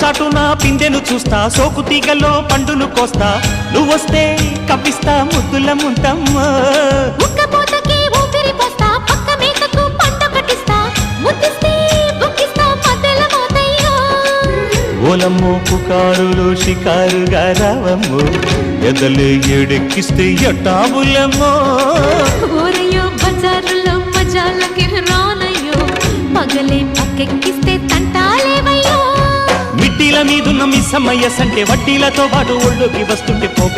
చాటున పిందెను చూస్తా, సోకు తీగల్లో పండును కోస్తా, నువ్వొస్తే కప్పిస్తా ముద్దుల ముంతమ్మో. ఉక్కపోతకి ఊపిరి పోస్తా, పక్క మేకకు పంట కట్టిస్తా, ముద్దిస్తే బుక్కిస్తా మధ్యల మోతయ్యో. ఓలమ్మో పుకారులు షికారుగా రావమ్మో, ఎదలే ఏడెక్కిస్తే ఎట్టాబులమ్మో. ఊరయ్యో బజారులో మజాలకి రానయ్యో, పగలే పక్కెక్కిస్తే తంటాలేవయ్యో. మిట్టిల మీదున్న మిస్సమ్మయ్య సంటే వడ్డీలతో పాటు ఒళ్ళోకి వస్తుంటే పోగ